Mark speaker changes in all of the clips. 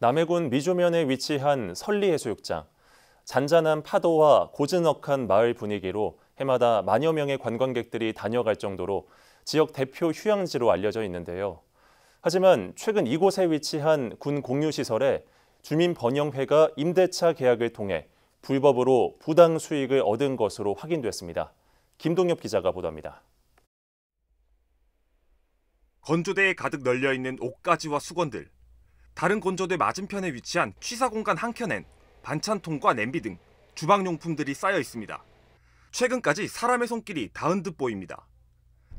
Speaker 1: 남해군 미조면에 위치한 설리해수욕장. 잔잔한 파도와 고즈넉한 마을 분위기로 해마다 만여 명의 관광객들이 다녀갈 정도로 지역 대표 휴양지로 알려져 있는데요. 하지만 최근 이곳에 위치한 군 공유시설에 주민번영회가 임대차 계약을 통해 불법으로 부당 수익을 얻은 것으로 확인됐습니다. 김동엽 기자가 보도합니다.
Speaker 2: 건조대에 가득 널려있는 옷가지와 수건들. 다른 건조대 맞은편에 위치한 취사 공간 한켠엔 반찬통과 냄비 등 주방용품들이 쌓여 있습니다. 최근까지 사람의 손길이 닿은 듯 보입니다.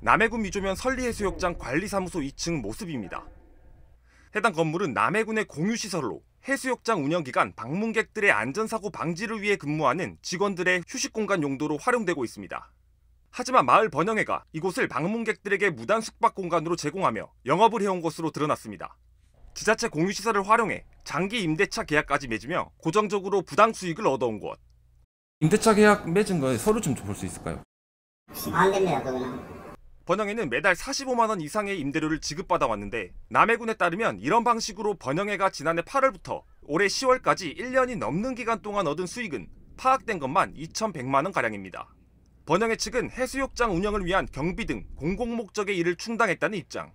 Speaker 2: 남해군 미조면 설리해수욕장 관리사무소 2층 모습입니다. 해당 건물은 남해군의 공유시설로 해수욕장 운영기간 방문객들의 안전사고 방지를 위해 근무하는 직원들의 휴식공간 용도로 활용되고 있습니다. 하지만 마을 번영회가 이곳을 방문객들에게 무단 숙박 공간으로 제공하며 영업을 해온 것으로 드러났습니다. 지자체 공유시설을 활용해 장기 임대차 계약까지 맺으며 고정적으로 부당 수익을 얻어온 곳.
Speaker 3: 임대차 계약 맺은 거 서류 좀 볼 수 있을까요?
Speaker 4: 안 됩니다, 그거는.
Speaker 2: 번영회는 매달 45만 원 이상의 임대료를 지급받아 왔는데 남해군에 따르면 이런 방식으로 번영회가 지난해 8월부터 올해 10월까지 1년이 넘는 기간 동안 얻은 수익은 파악된 것만 2,100만 원가량입니다. 번영회 측은 해수욕장 운영을 위한 경비 등 공공목적의 일을 충당했다는 입장.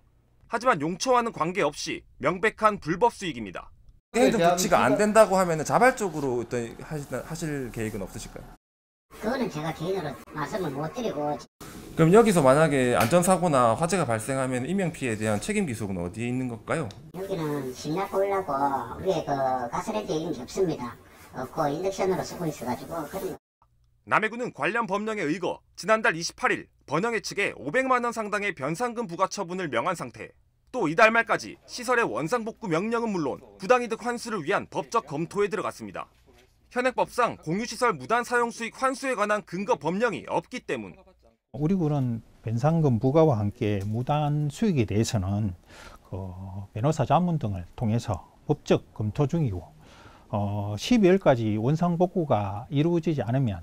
Speaker 2: 하지만 용처와는 관계없이 명백한 불법 수익입니다.
Speaker 3: 행정 조치가 안 된다고 하면 자발적으로 어떤 하실 계획은 없으실까요?
Speaker 4: 그거는 제가 개인으로 말씀을 못 드리고.
Speaker 3: 그럼 여기서 만약에 안전사고나 화재가 발생하면 인명피해에 대한 책임 기속은 어디에 있는 걸까요?
Speaker 4: 여기는 신약 보일러고 위에 그 가스레인지 이런 게 없습니다. 없고 인덕션으로 쓰고 있어가지고 그런.
Speaker 2: 남해군은 관련 법령에 의거 지난달 28일 번영회 측에 500만 원 상당의 변상금 부과 처분을 명한 상태. 또 이달 말까지 시설의 원상복구 명령은 물론 부당이득 환수를 위한 법적 검토에 들어갔습니다. 현행법상 공유시설 무단 사용 수익 환수에 관한 근거 법령이 없기 때문.
Speaker 5: 우리 군은 변상금 부과와 함께 무단 수익에 대해서는 변호사 자문 등을 통해서 법적 검토 중이고 12월까지 원상복구가 이루어지지 않으면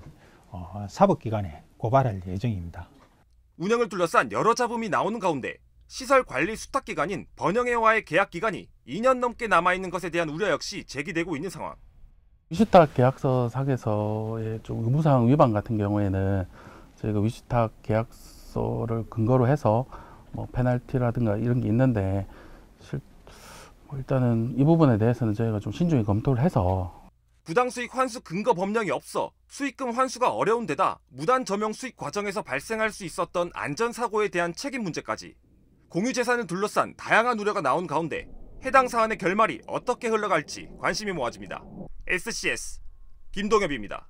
Speaker 5: 사법기관에 고발할 예정입니다.
Speaker 2: 운영을 둘러싼 여러 잡음이 나오는 가운데 시설 관리 수탁기관인 번영회와의 계약 기간이 2년 넘게 남아있는 것에 대한 우려 역시 제기되고 있는 상황.
Speaker 6: 위시탁 계약서 상에서의 좀 의무사항 위반 같은 경우에는 저희가 위시탁 계약서를 근거로 해서 페널티라든가 이런 게 있는데 일단은 이 부분에 대해서는 저희가 좀 신중히 검토를 해서.
Speaker 2: 부당수익 환수 근거 법령이 없어 수익금 환수가 어려운 데다 무단 점용 수익 과정에서 발생할 수 있었던 안전사고에 대한 책임 문제까지 공유재산을 둘러싼 다양한 우려가 나온 가운데 해당 사안의 결말이 어떻게 흘러갈지 관심이 모아집니다. SCS 김동엽입니다.